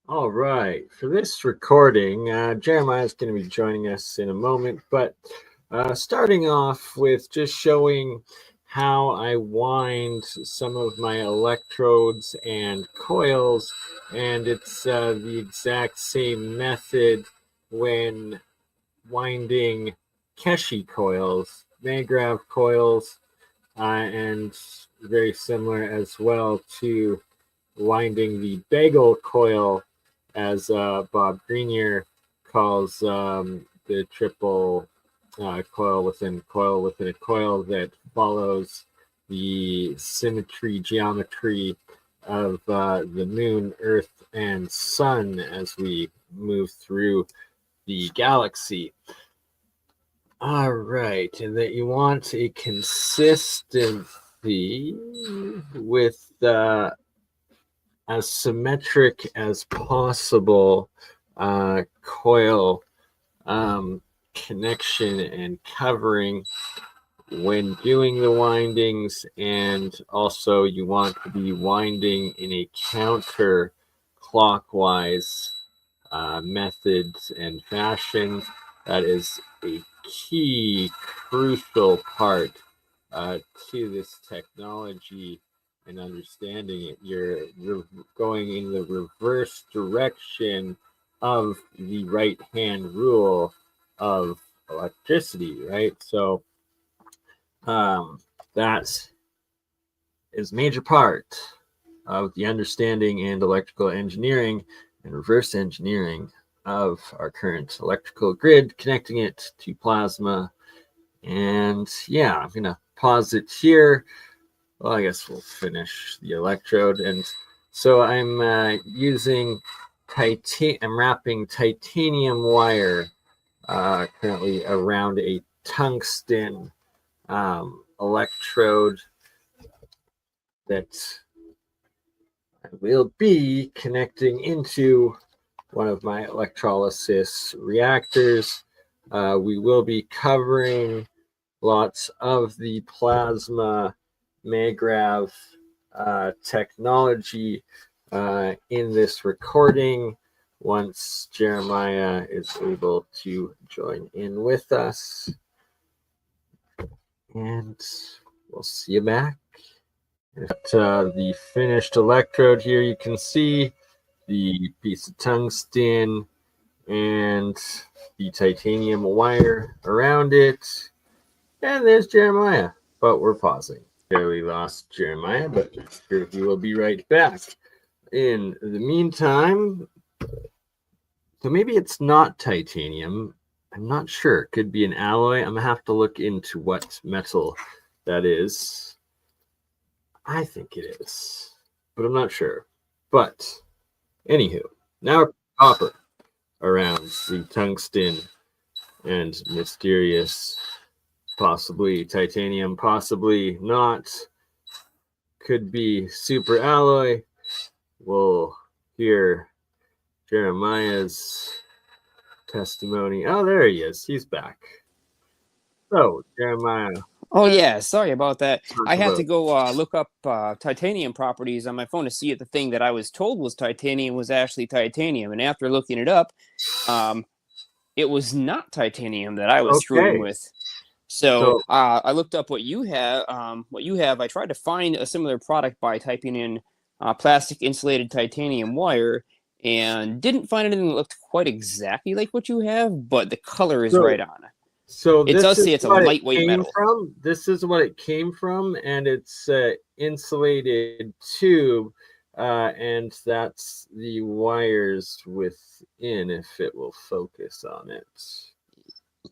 All right, for this recording, Jeremiah is going to be joining us in a moment, but starting off with just showing how I wind some of my electrodes and coils, and it's the exact same method when winding Keshi coils, Magrav coils, and very similar as well to winding the bagel coil, as Bob Greenier calls the triple coil within a coil that follows the symmetry geometry of the moon, earth, and sun as we move through the galaxy. All right, and that you want a consistency with as symmetric as possible coil connection and covering when doing the windings, and also you want to be winding in a counter clockwise method and fashion. That is a key crucial part to this technology and understanding it. You're going in the reverse direction of the right hand rule of electricity, right? So that is a major part of the understanding and electrical engineering and reverse engineering of our current electrical grid, connecting it to plasma. And yeah, I'm gonna pause it here. Well, I guess we'll finish the electrode. And so I'm using I'm wrapping titanium wire currently around a tungsten electrode that I will be connecting into one of my electrolysis reactors. We will be covering lots of the plasma Magrav technology in this recording once Jeremiah is able to join in with us. And we'll see you back. At the finished electrode here, you can see the piece of tungsten and the titanium wire around it. And there's Jeremiah, but we're pausing. We lost Jeremiah, but sure he will be right back. In the meantime, so maybe it's not titanium. I'm not sure. It could be an alloy. I'm gonna have to look into what metal that is. I think it is, but I'm not sure. But anywho, now copper around the tungsten and mysterious, possibly titanium, possibly not. Could be super alloy. We'll hear Jeremiah's testimony. Oh, there he is. He's back. So, Jeremiah. Oh, yeah. Sorry about that. I had to go look up titanium properties on my phone to see if the thing that I was told was titanium was actually titanium. And after looking it up, it was not titanium that I was screwing with. So I looked up what you have. I tried to find a similar product by typing in plastic insulated titanium wire, and didn't find anything that looked quite exactly like what you have, but the color is right on. So it does say it's a lightweight metal. This is what it came from, and it's insulated tube, and that's the wires within, if it will focus on it.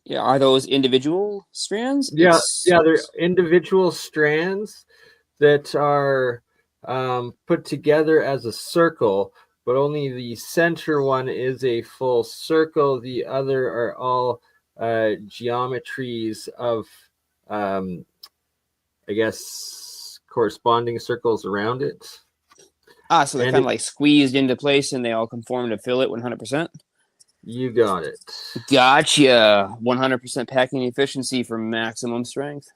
Yeah, are those individual strands? Yeah, they're individual strands that are put together as a circle, but only the center one is a full circle. The other are all geometries of, I guess, corresponding circles around it. So they're kind of like squeezed into place and they all conform to fill it 100%? You got it. Gotcha. 100% packing efficiency for maximum strength.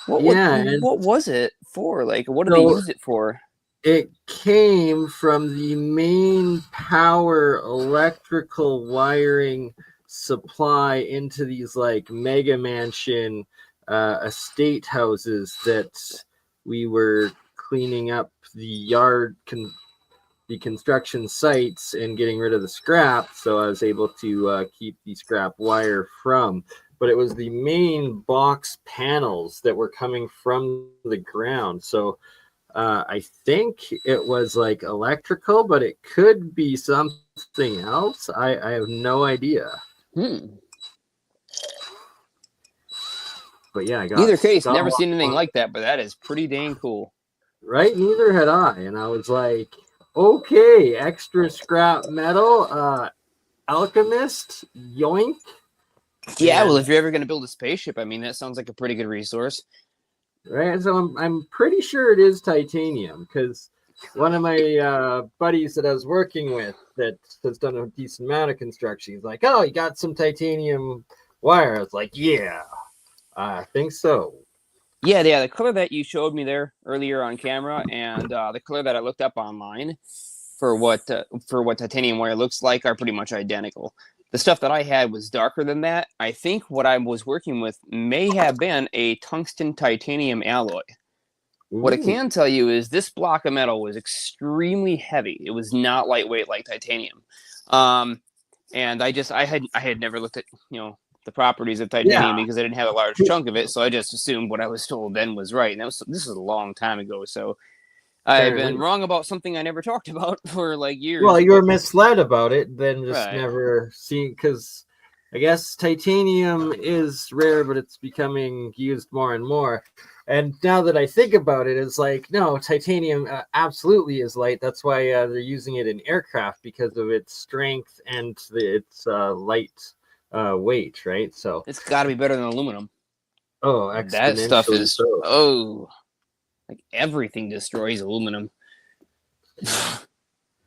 What was it for? Like, what did they use it for? It came from the main power electrical wiring supply into these like mega mansion estate houses that we were cleaning up the yard, the construction sites, and getting rid of the scrap. So I was able to keep the scrap wire from. But it was the main box panels that were coming from the ground. So I think it was like electrical, but it could be something else. I have no idea. But yeah, I got either case, never seen anything like that, but that is pretty dang cool. Right? Neither had I. And I was like, okay, extra scrap metal, Alchemist, yoink. Yeah, well, if you're ever going to build a spaceship, I mean, that sounds like a pretty good resource. Right, so I'm pretty sure it is titanium, because one of my buddies that I was working with that has done a decent amount of construction, he's like, oh, you got some titanium wire. I was like, yeah, I think so. Yeah, the color that you showed me there earlier on camera and the color that I looked up online for what titanium wire looks like are pretty much identical. The stuff that I had was darker than that. I think what I was working with may have been a tungsten titanium alloy. Ooh. What I can tell you is this block of metal was extremely heavy. It was not lightweight like titanium. And I had never looked at, the properties of titanium because I didn't have a large chunk of it. So I just assumed what I was told then was right. And this was a long time ago. So I've been wrong about something I never talked about for like years. Well, you were misled about it, then just never seen, because I guess titanium is rare, but it's becoming used more and more. And now that I think about it, it's like, no, titanium absolutely is light. That's why they're using it in aircraft, because of its strength and its light weight, right? So it's got to be better than aluminum. Oh, that stuff is like everything destroys aluminum.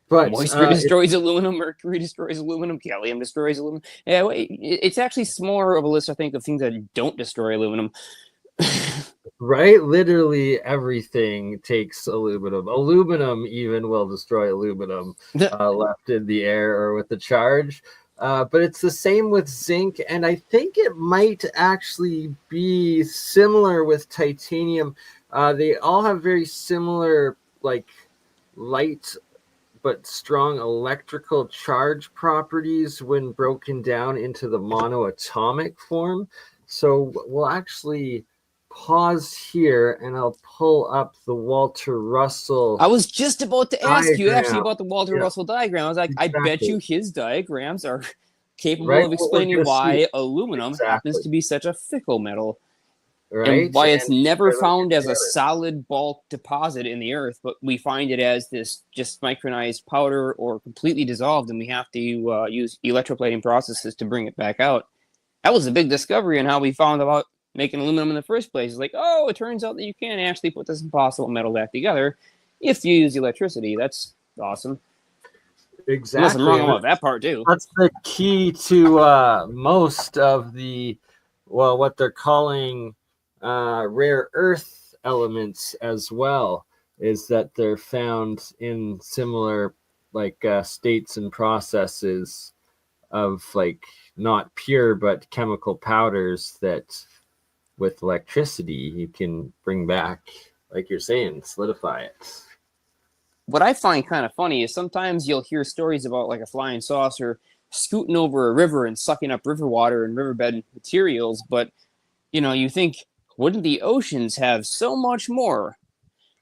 But moisture destroys aluminum, mercury destroys aluminum, gallium destroys aluminum. Yeah, it's actually more of a list, I think, of things that don't destroy aluminum. Right? Literally everything takes aluminum. Aluminum even will destroy aluminum left in the air or with the charge. But it's the same with zinc, and I think it might actually be similar with titanium. They all have very similar, like, light but strong electrical charge properties when broken down into the monoatomic form. So we'll actually pause here and I'll pull up the Walter Russell. I was just about to ask you actually about the Walter Russell diagram. I was like, exactly. I bet you his diagrams are capable of explaining why aluminum happens to be such a fickle metal. Right. And why it's never found as a solid bulk deposit in the earth, but we find it as this just micronized powder or completely dissolved, and we have to use electroplating processes to bring it back out. That was a big discovery in how we found about making aluminum in the first place. It's like, oh, it turns out that you can actually put this impossible metal back together if you use electricity. That's awesome. Exactly. Unless I'm wrong about that part too. That's the key to most of the, what they're calling rare earth elements as well, is that they're found in similar states and processes of not pure but chemical powders that with electricity you can bring back, like you're saying, solidify it. What I find kind of funny is sometimes you'll hear stories about like a flying saucer scooting over a river and sucking up river water and riverbed materials, but you think, wouldn't the oceans have so much more?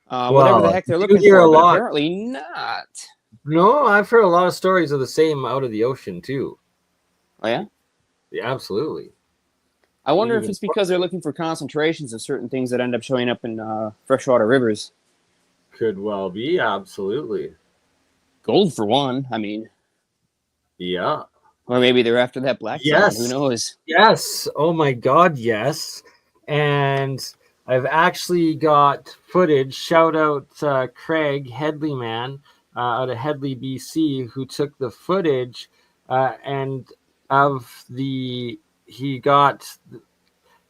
Whatever the heck they're looking for, but apparently not. No, I've heard a lot of stories of the same out of the ocean too. Oh yeah? Yeah, absolutely. I wonder if it's because they're looking for concentrations of certain things that end up showing up in freshwater rivers. Could well be, absolutely. Gold for one. I mean, Yeah. or maybe they're after that black diamond. Who knows? Yes. Oh my God, yes. And I've actually got footage. Shout out Craig Headley man out of Headley, BC, who took the footage and of the he got.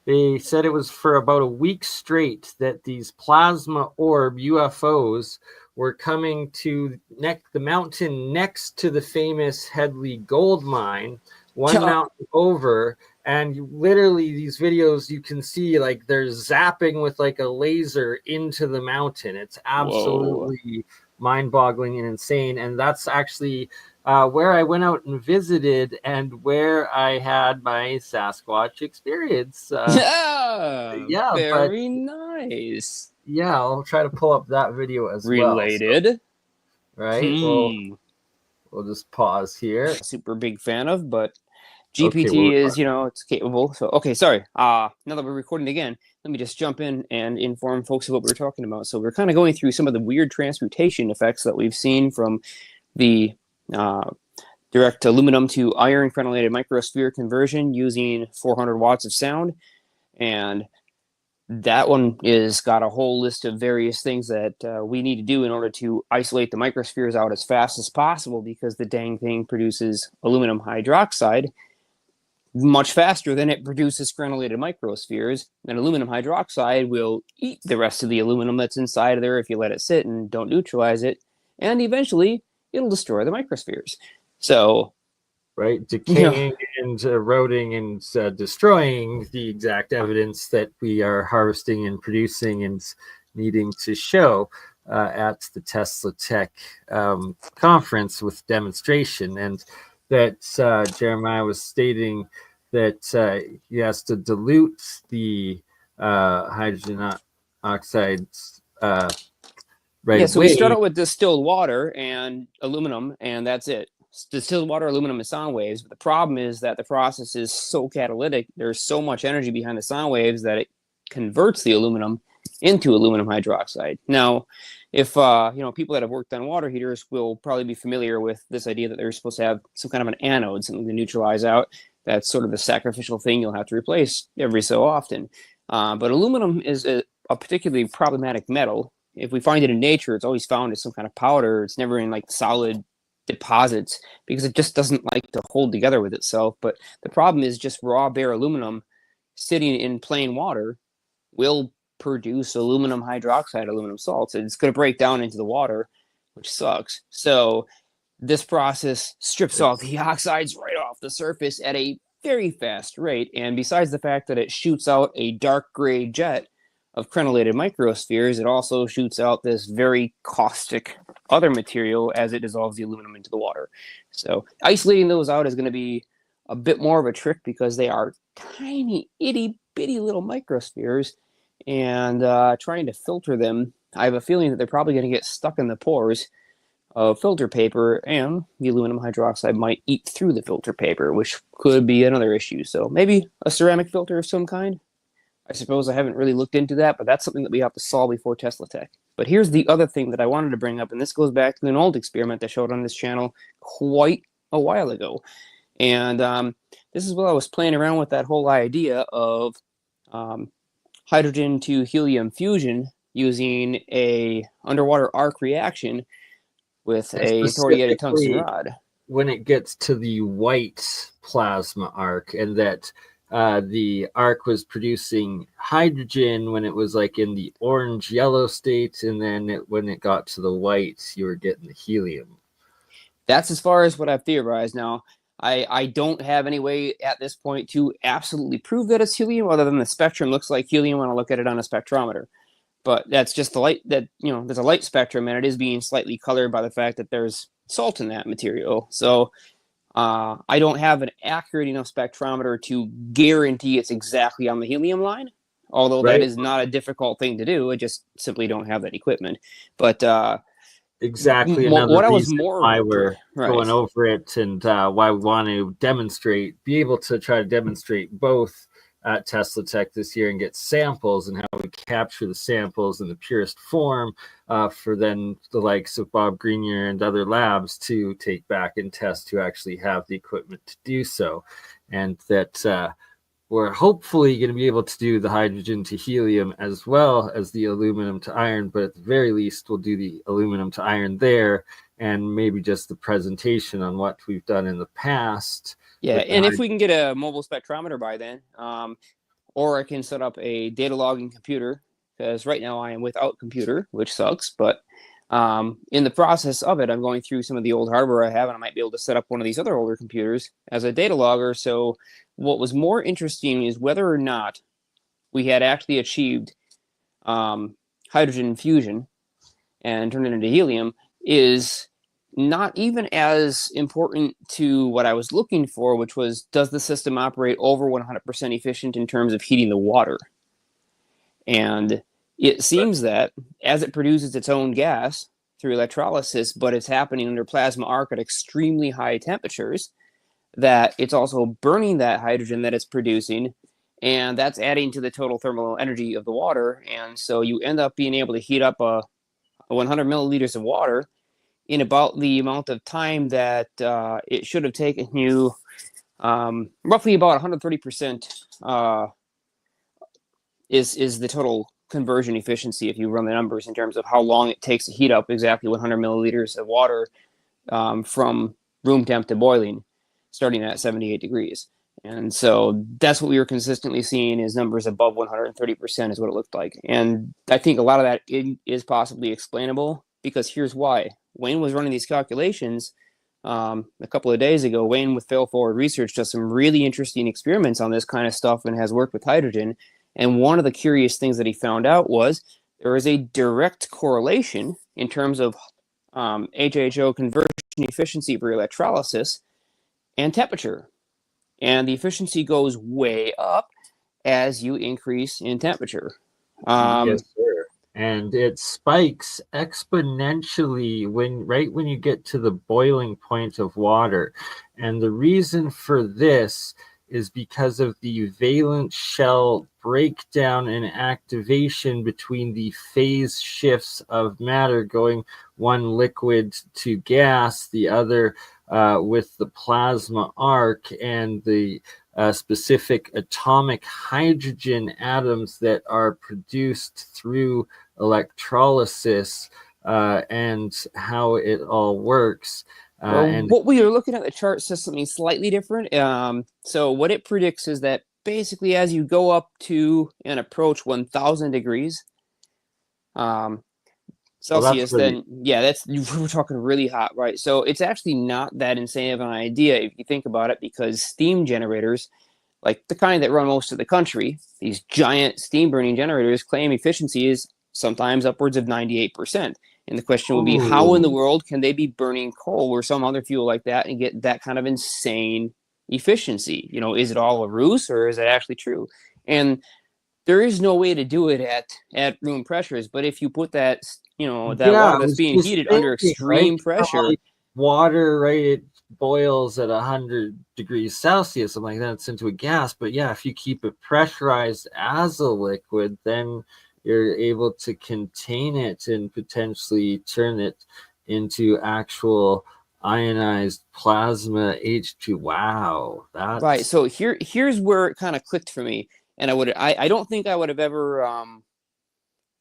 They said it was for about a week straight that these plasma orb UFOs were coming to the mountain next to the famous Headley gold mine, one mountain over. And literally these videos, you can see like they're zapping with like a laser into the mountain. It's absolutely mind-boggling and insane. And that's actually where I went out and visited and where I had my Sasquatch experience. Yeah, very nice. Yeah, I'll try to pull up that video as Related. well. So, right? We'll just pause here. Super big fan of, but GPT is, it's capable. So, okay, sorry. Now that we're recording again, let me just jump in and inform folks of what we're talking about. So we're kind of going through some of the weird transmutation effects that we've seen from the direct aluminum to iron crenellated microsphere conversion using 400 watts of sound. And that one is got a whole list of various things that we need to do in order to isolate the microspheres out as fast as possible, because the dang thing produces aluminum hydroxide much faster than it produces crenellated microspheres. And aluminum hydroxide will eat the rest of the aluminum that's inside of there if you let it sit and don't neutralize it. And eventually, it'll destroy the microspheres. So, right, decaying and eroding and destroying the exact evidence that we are harvesting and producing and needing to show at the TeslaTech conference with demonstration. And that Jeremiah was stating that he has to dilute the hydrogen oxides so we start out with distilled water and aluminum, and that's it. Distilled water, aluminum, and sound waves. But the problem is that the process is so catalytic. There's so much energy behind the sound waves that it converts the aluminum into aluminum hydroxide. Now, if people that have worked on water heaters will probably be familiar with this idea that they're supposed to have some kind of an anode, something to neutralize out. That's sort of the sacrificial thing you'll have to replace every so often. But aluminum is a particularly problematic metal. If we find it in nature, it's always found as some kind of powder. It's never in like solid deposits because it just doesn't like to hold together with itself. But the problem is just raw bare aluminum sitting in plain water will produce aluminum hydroxide, aluminum salts. It's going to break down into the water, which sucks. So this process strips off the oxides right off the surface at a very fast rate. And besides the fact that it shoots out a dark gray jet of crenellated microspheres, it also shoots out this very caustic other material as it dissolves the aluminum into the water. So isolating those out is going to be a bit more of a trick because they are tiny, itty bitty little microspheres, and trying to filter them, I have a feeling that they're probably going to get stuck in the pores of filter paper, and the aluminum hydroxide might eat through the filter paper, which could be another issue. So maybe a ceramic filter of some kind. I suppose I haven't really looked into that, but that's something that we have to solve before TeslaTech. But here's the other thing that I wanted to bring up, and this goes back to an old experiment I showed on this channel quite a while ago. And this is what I was playing around with, that whole idea of hydrogen to helium fusion using a underwater arc reaction with a thoriated tungsten rod. When it gets to the white plasma arc, and that the arc was producing hydrogen when it was like in the orange yellow state, and then when it got to the white, you were getting the helium. That's as far as what I've theorized. Now, I don't have any way at this point to absolutely prove that it's helium, other than the spectrum looks like helium when I look at it on a spectrometer. But that's just the light that, there's a light spectrum, and it is being slightly colored by the fact that there's salt in that material. So I don't have an accurate enough spectrometer to guarantee it's exactly on the helium line, although that is not a difficult thing to do. I just simply don't have that equipment. But exactly another reason why we're going over it, and why we want to be able to try to demonstrate both at TeslaTech this year and get samples, and how we capture the samples in the purest form for then the likes of Bob Grenier and other labs to take back and test, who actually have the equipment to do so. And that we're hopefully going to be able to do the hydrogen to helium as well as the aluminum to iron, but at the very least we'll do the aluminum to iron there, and maybe just the presentation on what we've done in the past. Yeah, and if we can get a mobile spectrometer by then, or I can set up a data logging computer, because right now I am without computer, which sucks, but in the process of it, I'm going through some of the old hardware I have, and I might be able to set up one of these other older computers as a data logger. So what was more interesting is whether or not we had actually achieved hydrogen fusion and turned it into helium is not even as important to what I was looking for, which was, does the system operate over 100% efficient in terms of heating the water? And it seems that as it produces its own gas through electrolysis, but it's happening under plasma arc at extremely high temperatures, that it's also burning that hydrogen that it's producing, and that's adding to the total thermal energy of the water. And so you end up being able to heat up a 100 milliliters of water in about the amount of time that it should have taken you, roughly about 130% is the total conversion efficiency if you run the numbers in terms of how long it takes to heat up exactly 100 milliliters of water from room temp to boiling, starting at 78 degrees. And so that's what we were consistently seeing, is numbers above 130% is what it looked like. And I think a lot of that is possibly explainable, because here's why. Wayne was running these calculations a couple of days ago. Wayne with Fail Forward Research does some really interesting experiments on this kind of stuff and has worked with hydrogen. And one of the curious things that he found out was there is a direct correlation in terms of HHO conversion efficiency for electrolysis and temperature. And the efficiency goes way up as you increase in temperature. Yes, sir. And it spikes exponentially when you get to the boiling point of water. And the reason for this is because of the valence shell breakdown and activation between the phase shifts of matter, going one liquid to gas, the other with the plasma arc, and the specific atomic hydrogen atoms that are produced through electrolysis, and how it all works. And what we are looking at, the chart says something slightly different. So what it predicts is that basically as you go up to and approach 1,000 degrees Celsius, then we're talking really hot, right? So it's actually not that insane of an idea if you think about it, because steam generators, like the kind that run most of the country, these giant steam burning generators, claim efficiency is sometimes upwards of 98%. And the question would be, how in the world can they be burning coal or some other fuel like that and get that kind of insane efficiency? You know, is it all a ruse, or is it actually true? And there is no way to do it at room pressures. But if you put that, that water that's being heated under extreme pressure, like water, right? It boils at 100 degrees Celsius, something like that. It's into a gas. But yeah, if you keep it pressurized as a liquid, then you're able to contain it and potentially turn it into actual ionized plasma H2. Wow, that's right. So here's where it kind of clicked for me, and I don't think I would have ever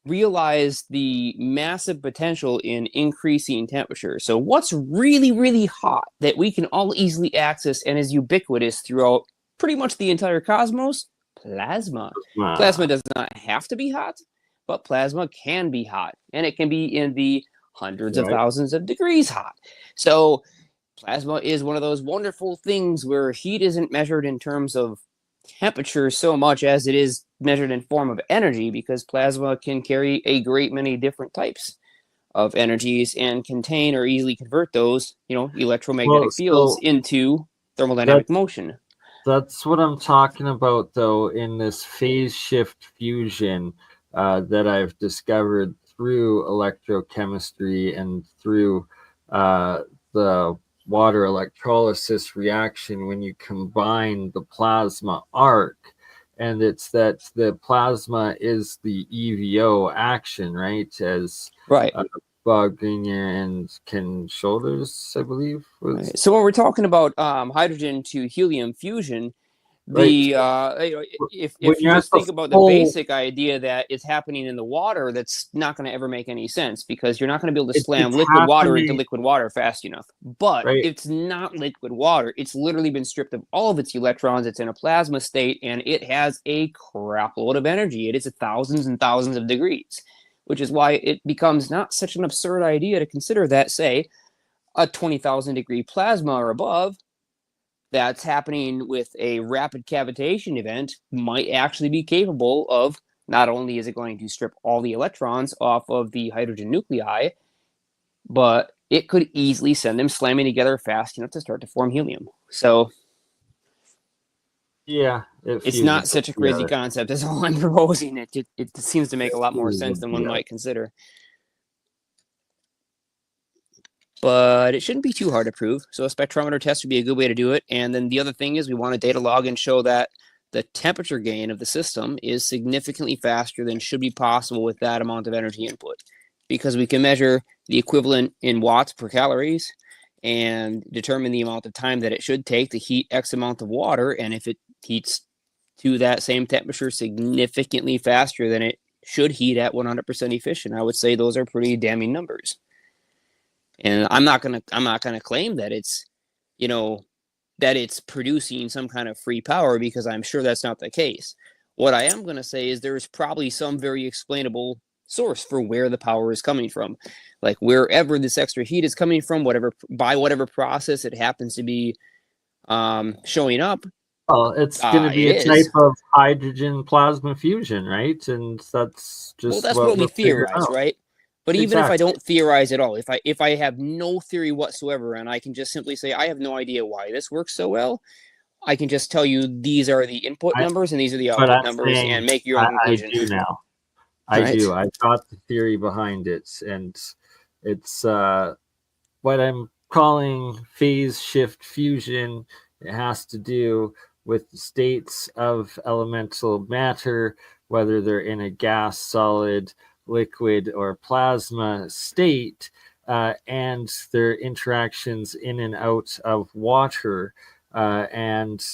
realized the massive potential in increasing temperature. So what's really, really hot that we can all easily access and is ubiquitous throughout pretty much the entire cosmos? Plasma. Plasma does not have to be hot, but plasma can be hot, and it can be in the hundreds of thousands of degrees hot. So plasma is one of those wonderful things where heat isn't measured in terms of temperature so much as it is measured in form of energy, because plasma can carry a great many different types of energies and contain or easily convert those, electromagnetic fields into thermodynamic motion. That's what I'm talking about, though, in this phase shift fusion that I've discovered through electrochemistry and through the water electrolysis reaction when you combine the plasma arc and it's that the plasma is the EVO action, right? As Right. Bob Grenier and Ken Shoulders, I believe, was. Right. So when we're talking about hydrogen to helium fusion, Right. if When you you're at just the think about the full, basic idea that it's happening in the water, that's not going to ever make any sense, because you're not going to be able to slam it's liquid water into happening, liquid water fast enough. But right? it's not liquid water. It's literally been stripped of all of its electrons. It's in a plasma state, and it has a crap load of energy. It is thousands and thousands of degrees, which is why it becomes not such an absurd idea to consider that, say, a 20,000 degree plasma or above that's happening with a rapid cavitation event might actually be capable of, not only is it going to strip all the electrons off of the hydrogen nuclei, but it could easily send them slamming together fast enough to start to form helium. So Yeah, it's not such a crazy concept as all I'm proposing. It seems to make a lot more sense than one might consider. But it shouldn't be too hard to prove. So a spectrometer test would be a good way to do it. And then the other thing is we want to data log and show that the temperature gain of the system is significantly faster than should be possible with that amount of energy input, because we can measure the equivalent in watts per calories and determine the amount of time that it should take to heat X amount of water. And if it heats to that same temperature significantly faster than it should heat at 100% efficient, I would say those are pretty damning numbers. And I'm not gonna claim that it's, that it's producing some kind of free power, because I'm sure that's not the case. What I am gonna say is there's probably some very explainable source for where the power is coming from, like wherever this extra heat is coming from, whatever process it happens to be showing up. Well, it's going to be a type of hydrogen plasma fusion, right? And that's just that's what we theorize, right? But even if I don't theorize at all, if I have no theory whatsoever, and I can just simply say I have no idea why this works so well, I can just tell you these are the input numbers and these are the output numbers, and make your own conclusion. I do now. I do. I've got the theory behind it, and it's what I'm calling phase shift fusion. It has to do with the states of elemental matter, whether they're in a gas, solid, liquid, or plasma state, and their interactions in and out of water, and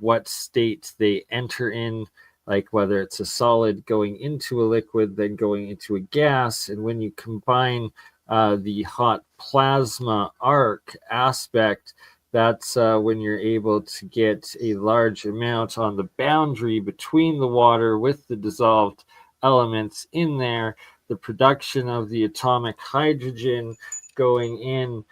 what state they enter in, like whether it's a solid going into a liquid, then going into a gas. And when you combine the hot plasma arc aspect, that's when you're able to get a large amount on the boundary between the water with the dissolved elements in there, the production of the atomic hydrogen going in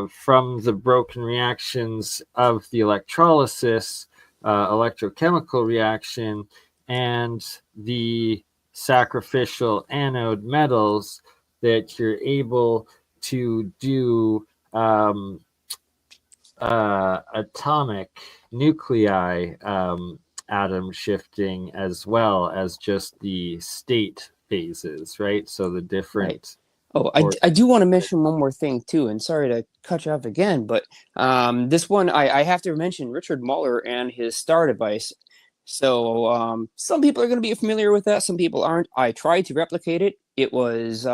from the broken reactions of the electrolysis, electrochemical reaction, and the sacrificial anode metals that you're able to do atomic nuclei atom shifting, as well as just the state phases, right? So the different. Right. Oh, I do want to mention one more thing too, and sorry to cut you off again, but this one I have to mention Richard Muller and his star device. So some people are going to be familiar with that, some people aren't. I tried to replicate it. It was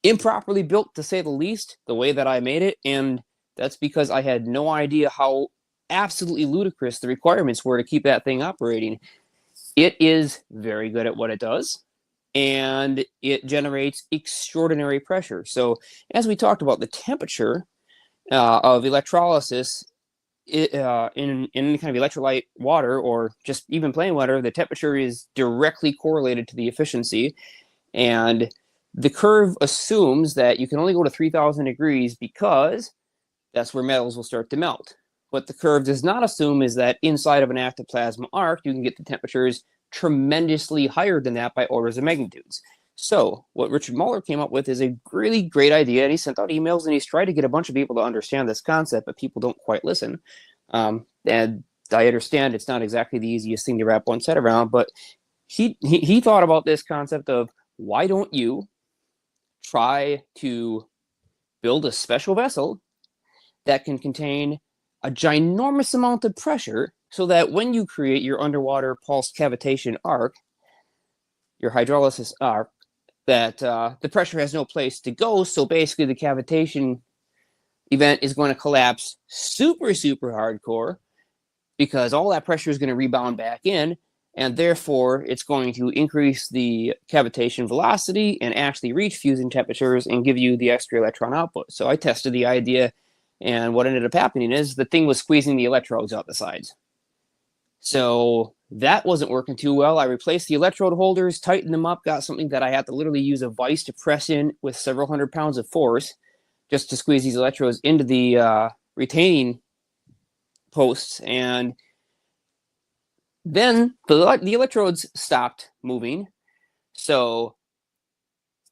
improperly built, to say the least, the way that I made it, and that's because I had no idea how absolutely ludicrous the requirements were to keep that thing operating. It is very good at what it does, and it generates extraordinary pressure. So as we talked about, the temperature of electrolysis in any kind of electrolyte water, or just even plain water, the temperature is directly correlated to the efficiency. And the curve assumes that you can only go to 3,000 degrees because that's where metals will start to melt. What the curve does not assume is that inside of an active plasma arc, you can get the temperatures tremendously higher than that by orders of magnitudes. So what Richard Muller came up with is a really great idea, and he sent out emails and he's tried to get a bunch of people to understand this concept, but people don't quite listen. And I understand it's not exactly the easiest thing to wrap one's head around, but he thought about this concept of, why don't you try to build a special vessel that can contain a ginormous amount of pressure so that when you create your underwater pulsed cavitation arc, your hydrolysis arc, that the pressure has no place to go. So basically the cavitation event is going to collapse super, super hardcore because all that pressure is going to rebound back in, and therefore it's going to increase the cavitation velocity and actually reach fusion temperatures and give you the extra electron output. So I tested the idea, and what ended up happening is the thing was squeezing the electrodes out the sides. So that wasn't working too well. I replaced the electrode holders, tightened them up, got something that I had to literally use a vise to press in with several hundred pounds of force just to squeeze these electrodes into the retaining posts. And then the electrodes stopped moving. So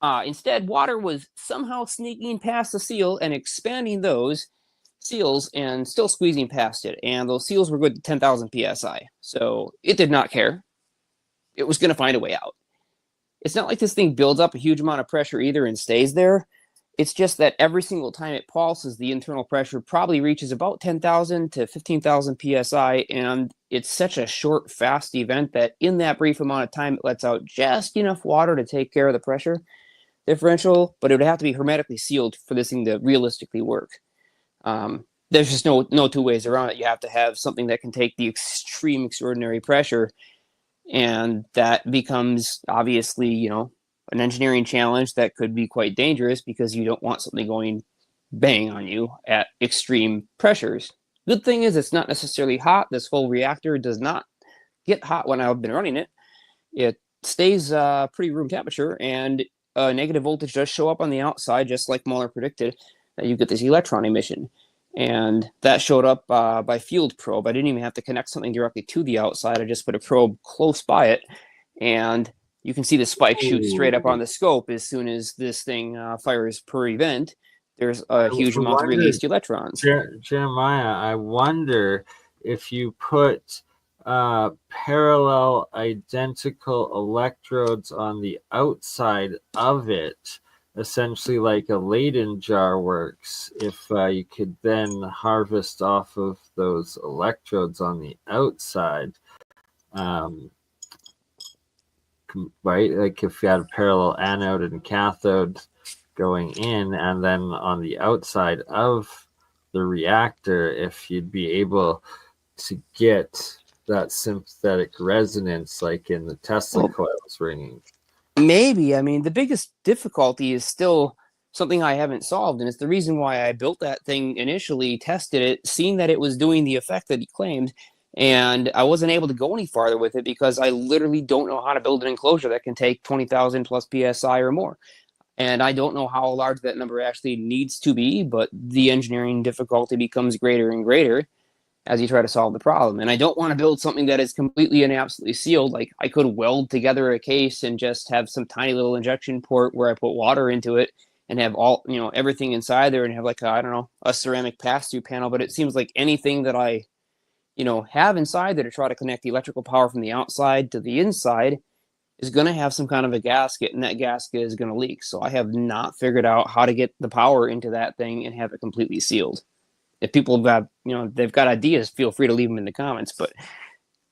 instead, water was somehow sneaking past the seal and expanding those seals and still squeezing past it. And those seals were good to 10,000 psi. So it did not care. It was going to find a way out. It's not like this thing builds up a huge amount of pressure either and stays there. It's just that every single time it pulses, the internal pressure probably reaches about 10,000 to 15,000 psi, and it's such a short, fast event that in that brief amount of time, it lets out just enough water to take care of the pressure differential, but it would have to be hermetically sealed for this thing to realistically work. There's just no two ways around it. You have to have something that can take the extreme, extraordinary pressure, and that becomes obviously, an engineering challenge that could be quite dangerous because you don't want something going bang on you at extreme pressures. Good thing is it's not necessarily hot. This whole reactor does not get hot when I've been running it. It stays pretty room temperature, and negative voltage does show up on the outside, just like Muller predicted, that you get this electron emission. And that showed up by field probe. I didn't even have to connect something directly to the outside. I just put a probe close by it, and you can see the spike shoot straight up on the scope as soon as this thing fires per event. There's a huge amount of released electrons. Jeremiah, I wonder if you put parallel identical electrodes on the outside of it, essentially like a Leyden jar works, if you could then harvest off of those electrodes on the outside. Right, like if you had a parallel anode and cathode going in, and then on the outside of the reactor, if you'd be able to get that sympathetic resonance like in the Tesla coils ringing. Maybe. I mean, the biggest difficulty is still something I haven't solved, and it's the reason why I built that thing initially, tested it, seen that it was doing the effect that he claimed, and I wasn't able to go any farther with it because I literally don't know how to build an enclosure that can take 20,000 plus psi or more. And I don't know how large that number actually needs to be, but the engineering difficulty becomes greater and greater as you try to solve the problem. And I don't want to build something that is completely and absolutely sealed. Like, I could weld together a case and just have some tiny little injection port where I put water into it and have all, everything inside there, and have like a ceramic pass-through panel. But it seems like anything that I have inside there to try to connect the electrical power from the outside to the inside is going to have some kind of a gasket, and that gasket is going to leak. So I have not figured out how to get the power into that thing and have it completely sealed. If people have, they've got ideas, feel free to leave them in the comments, but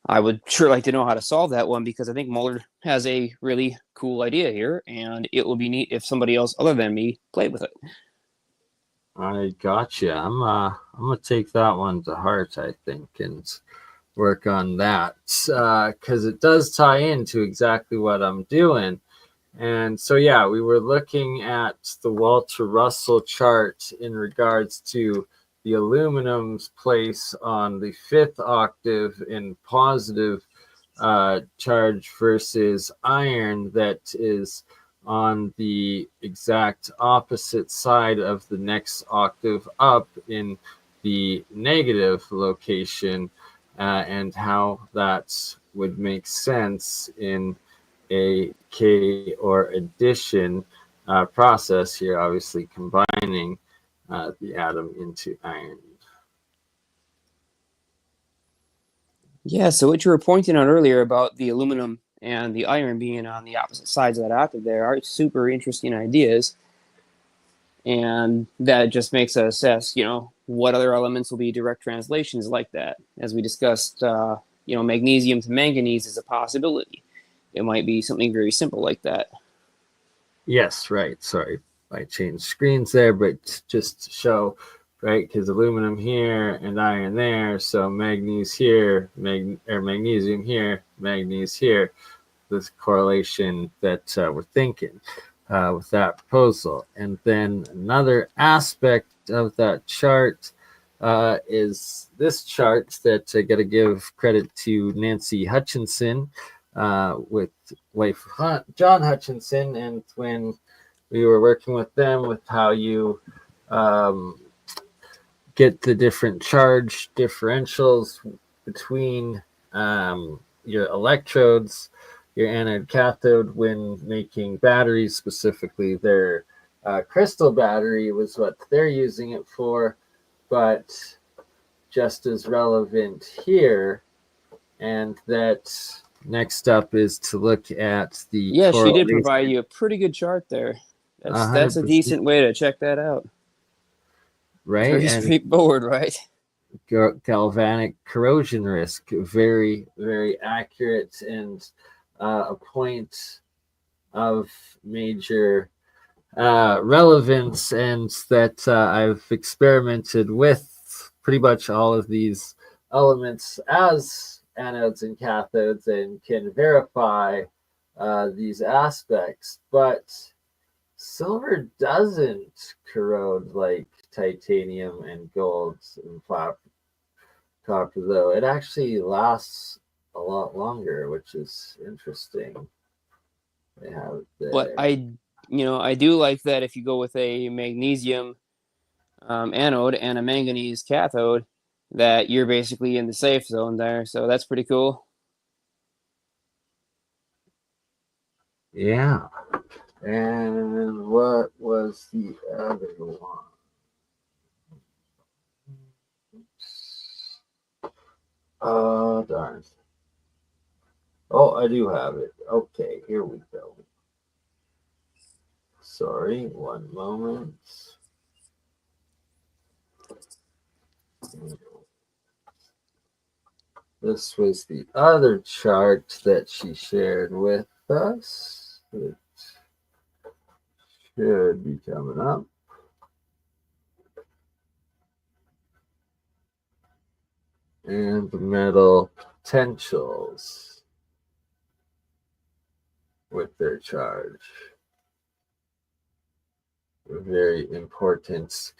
I would sure like to know how to solve that one, because I think Muller has a really cool idea here, and it would be neat if somebody else other than me played with it. I gotcha. I'm gonna take that one to heart, I think, and work on that, because it does tie into exactly what I'm doing. And so, yeah, we were looking at the Walter Russell chart in regards to the aluminum's place on the fifth octave in positive charge versus iron that is on the exact opposite side of the next octave up in the negative location, and how that would make sense in a K or addition process here, obviously combining the atom into iron. Yeah, so what you were pointing out earlier about the aluminum and the iron being on the opposite sides of that octave there are super interesting ideas. And that just makes us assess, what other elements will be direct translations like that. As we discussed, magnesium to manganese is a possibility. It might be something very simple like that. Yes, right. Sorry, I changed screens there, but just to show, right, because aluminum here and iron there, so manganese here, magnesium here, manganese here. This correlation that we're thinking with that proposal. And then another aspect of that chart is this chart that I got to give credit to Nancy Hutchinson with wife John Hutchinson, and when we were working with them with how you get the different charge differentials between your electrodes, your anode cathode, when making batteries, specifically their crystal battery was what they're using it for, but just as relevant here. And that next up is to look at the Yeah, she did provide you a pretty good chart there. That's a decent way to check that out. Right. Very straightforward, right? Galvanic corrosion risk, very, very accurate, and a point of major relevance, and that I've experimented with pretty much all of these elements as anodes and cathodes and can verify these aspects. But silver doesn't corrode like titanium and gold and copper, though. It actually lasts a lot longer, which is interesting. They have it there. But I do like that if you go with a magnesium anode and a manganese cathode, that you're basically in the safe zone there. So that's pretty cool. Yeah. And what was the other one? Oh, darn. Oh, I do have it. Okay, here we go. Sorry, one moment. This was the other chart that she shared with us. It should be coming up. And the metal potentials with their charge. Very important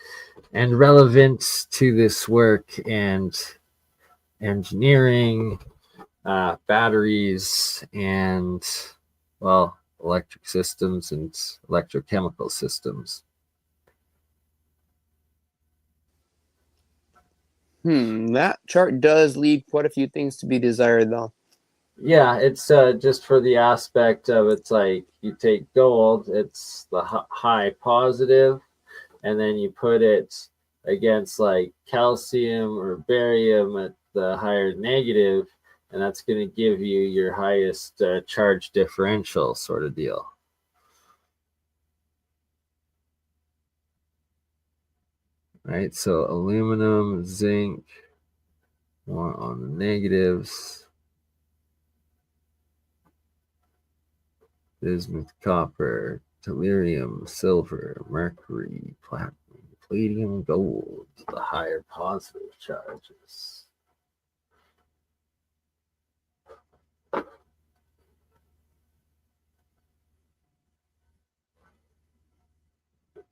and relevant to this work and engineering, batteries, and, well, electric systems and electrochemical systems. That chart does leave quite a few things to be desired, though. Yeah, it's just for the aspect of, it's like you take gold, it's the high positive, and then you put it against like calcium or barium at the higher negative, and that's going to give you your highest charge differential sort of deal. Right, so aluminum, zinc, more on the negatives. Bismuth, copper, tellurium, silver, mercury, platinum, palladium, gold, the higher positive charges.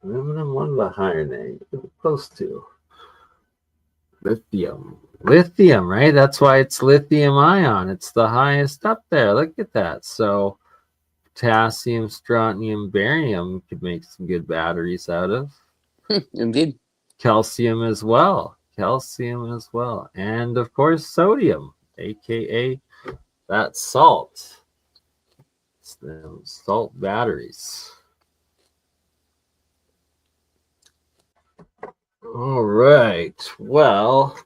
Aluminum, one of the higher negative, close to. Lithium, right? That's why it's lithium ion. It's the highest up there. Look at that. So potassium, strontium, barium could make some good batteries out of. Indeed. Calcium as well. And of course, sodium, aka that salt. It's them salt batteries. All right. Well,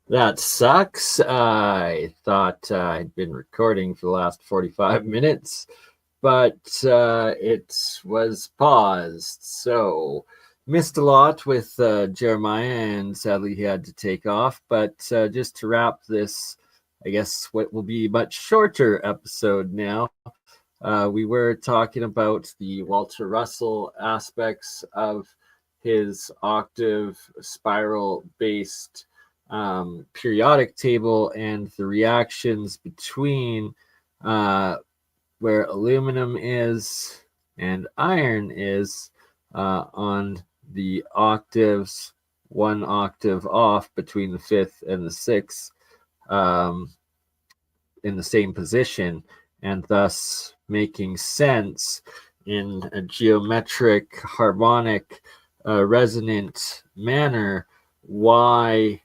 that sucks. I thought I'd been recording for the last 45 minutes, but it was paused. So missed a lot with Jeremiah, and sadly he had to take off. But just to wrap this, I guess what will be a much shorter episode now, we were talking about the Walter Russell aspects of his octave spiral-based periodic table and the reactions between where aluminum is and iron is on the octaves, one octave off between the fifth and the sixth, in the same position, and thus making sense in a geometric, harmonic, resonant manner why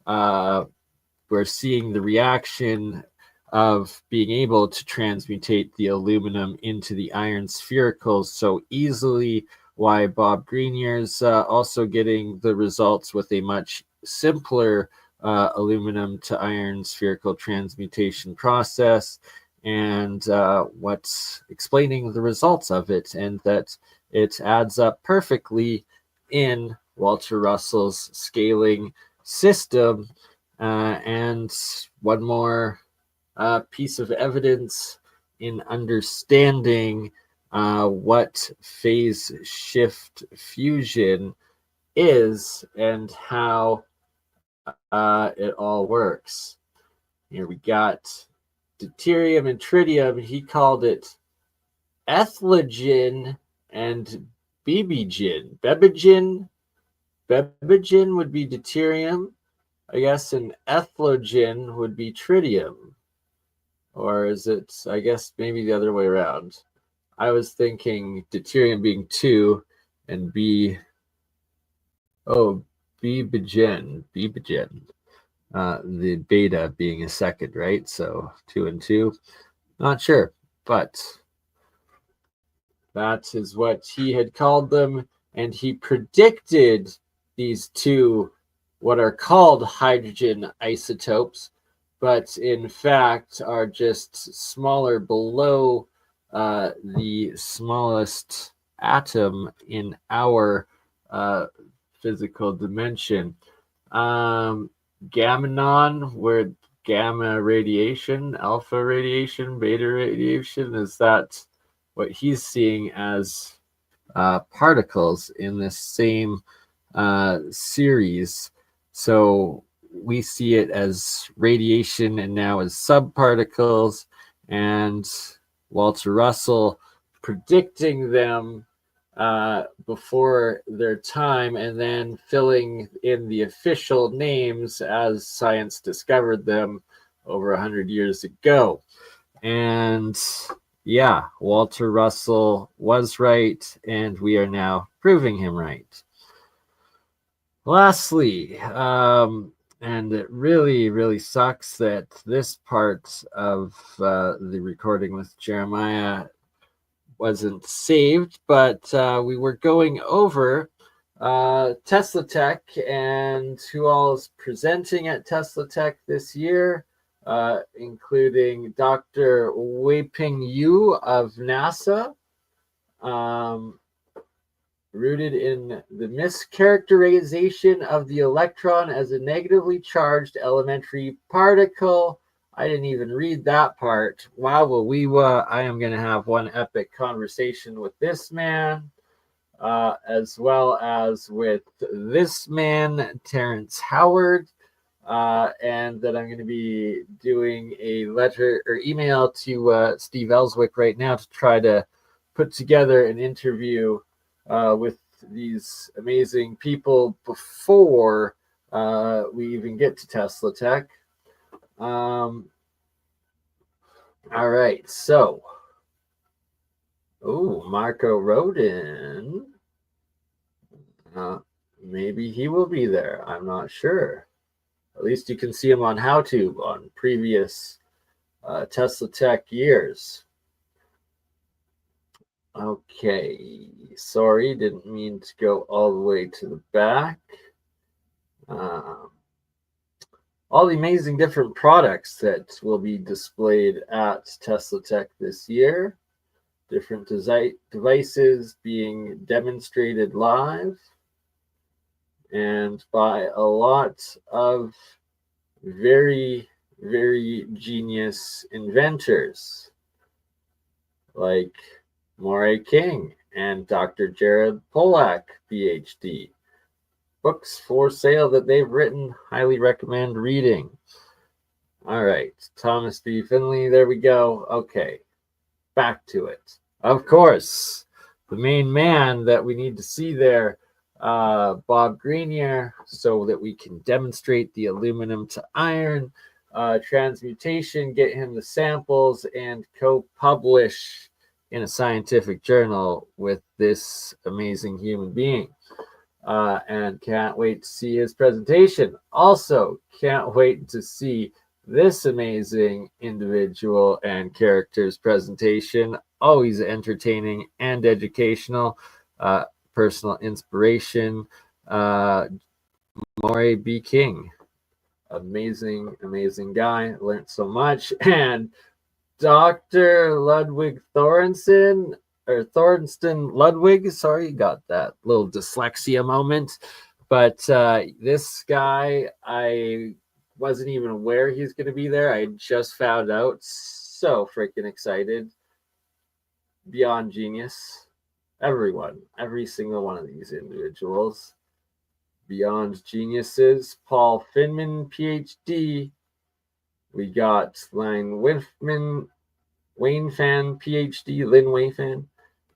we're seeing the reaction of being able to transmutate the aluminum into the iron sphericals so easily, why Bob Greenier's also getting the results with a much simpler aluminum to iron spherical transmutation process, and what's explaining the results of it, and that it adds up perfectly in Walter Russell's scaling system. And one more piece of evidence in understanding what phase shift fusion is and how it all works. Here we got deuterium and tritium. He called it ethlogen and bebegen. Bebegen would be deuterium, I guess, and ethlogen would be tritium. Or is it, I guess, maybe the other way around? I was thinking deuterium being 2 and bebegen. The beta being a second, right? So 2 and 2. Not sure, but that is what he had called them, and he predicted these two, what are called hydrogen isotopes, but in fact are just smaller below the smallest atom in our physical dimension. Gamma-non, where gamma radiation, alpha radiation, beta radiation, is that what he's seeing as particles in this same series? So we see it as radiation and now as subparticles, and Walter Russell predicting them before their time and then filling in the official names as science discovered them over 100 years ago. And yeah, Walter Russell was right, and we are now proving him right. Lastly, and it really sucks that this part of the recording with Jeremiah wasn't saved, but we were going over TeslaTech and who all is presenting at TeslaTech this year, including Dr. Weiping Yu of NASA, rooted in the mischaracterization of the electron as a negatively charged elementary particle. I didn't even read that part. Wow, I am going to have one epic conversation with this man, as well as with this man, Terrence Howard, and that I'm going to be doing a letter or email to Steve Ellswick right now to try to put together an interview with these amazing people before we even get to TeslaTech. All right, so Marco Rodin. Maybe he will be there. I'm not sure. At least you can see him on HowTube on previous TeslaTech years. Okay, sorry, didn't mean to go all the way to the back. All the amazing different products that will be displayed at TeslaTech this year. Different devices being demonstrated live. and by a lot of very, very genius inventors like Moray King and Dr. Jared Polak, PhD. Books for sale that they've written, highly recommend reading. All right, Thomas B. Finley, there we go. Okay, back to it. Of course, the main man that we need to see there, Bob Grenier, so that we can demonstrate the aluminum to iron transmutation, get him the samples, and co-publish in a scientific journal with this amazing human being. And can't wait to see his presentation. Also, can't wait to see this amazing individual and character's presentation. Always entertaining and educational. Personal inspiration. Moray B. King. Amazing, amazing guy. Learned so much. And Dr. Ludwig Thorsten Ludwig, sorry, got that little dyslexia moment. But this guy, I wasn't even aware he's going to be there. I just found out. So freaking excited. Beyond genius. Everyone, every single one of these individuals. Beyond geniuses. Paul Finman, PhD. We got Lynn Wainfan, PhD, Lynn Wainfan.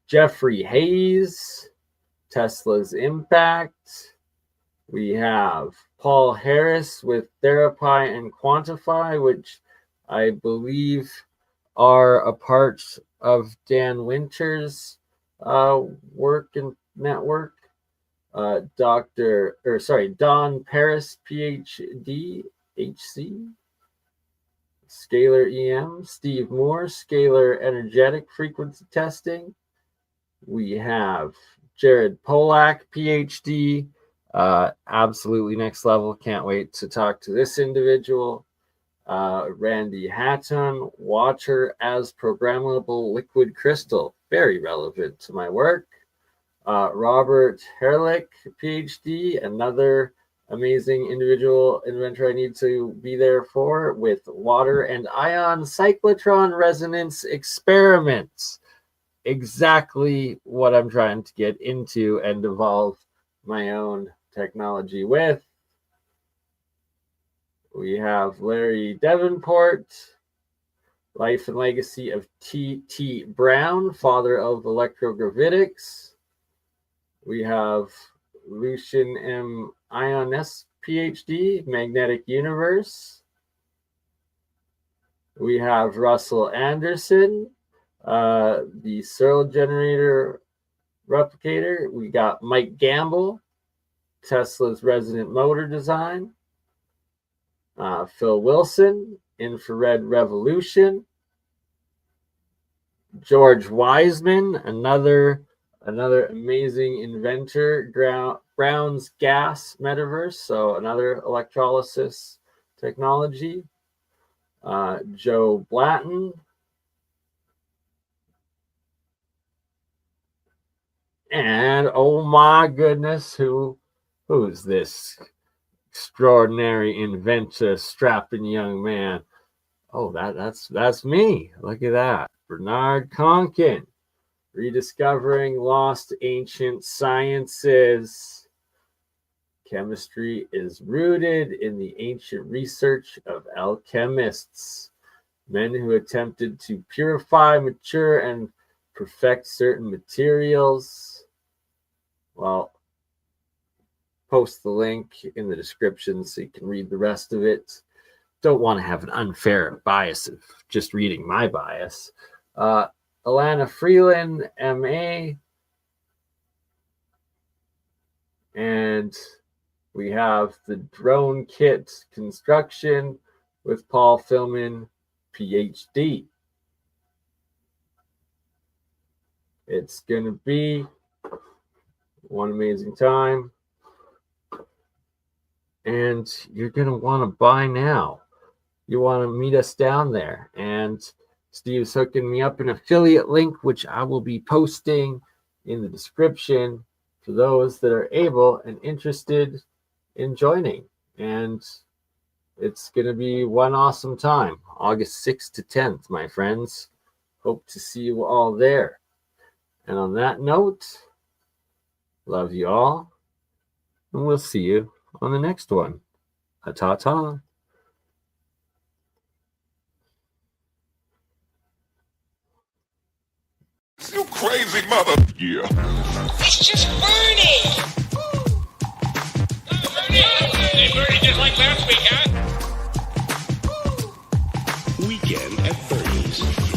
Jeffrey Hayes, Tesla's Impact. We have Paul Harris with Therapy and Quantify, which I believe are a part of Dan Winter's work and network. Don Paris, PhD, HC. Scalar EM, Steve Moore, Scalar Energetic Frequency Testing. We have Jared Polak, PhD, absolutely next level. Can't wait to talk to this individual. Randy Hatton, Water as Programmable Liquid Crystal, very relevant to my work. Robert Herlick, PhD, another amazing individual inventor I need to be there for, with water and ion cyclotron resonance experiments. Exactly what I'm trying to get into and evolve my own technology with. We have Larry Davenport, Life and Legacy of T.T. Brown, father of electrogravitics. We have Lucian M. Iones, PhD, Magnetic Universe. We have Russell Anderson, the Searle Generator Replicator. We got Mike Gamble, Tesla's Resonant Motor Design. Phil Wilson, Infrared Revolution. George Wiseman, another amazing inventor, Brown's gas metaverse, so another electrolysis technology. Joe Blatton. And oh my goodness, who's this extraordinary inventor, strapping young man? Oh, that's me. Look at that. Bernard Conkin. Rediscovering Lost Ancient Sciences. Chemistry is rooted in the ancient research of alchemists, men who attempted to purify, mature, and perfect certain materials. Well, post the link in the description so you can read the rest of it. Don't want to have an unfair bias of just reading my bias. Alana Freeland, MA. And we have the drone kit construction with Paul Filman, PhD. It's going to be one amazing time. And you're going to want to buy now. You want to meet us down there. And Steve's hooking me up an affiliate link, which I will be posting in the description for those that are able and interested in joining. And it's going to be one awesome time, August 6th to 10th, my friends. Hope to see you all there. And on that note, love you all, and we'll see you on the next one. Ta-ta. You crazy mother. Yeah. It's just BurnEye. Hey, BurnEye just like last week, huh? Weekend at Bernie's.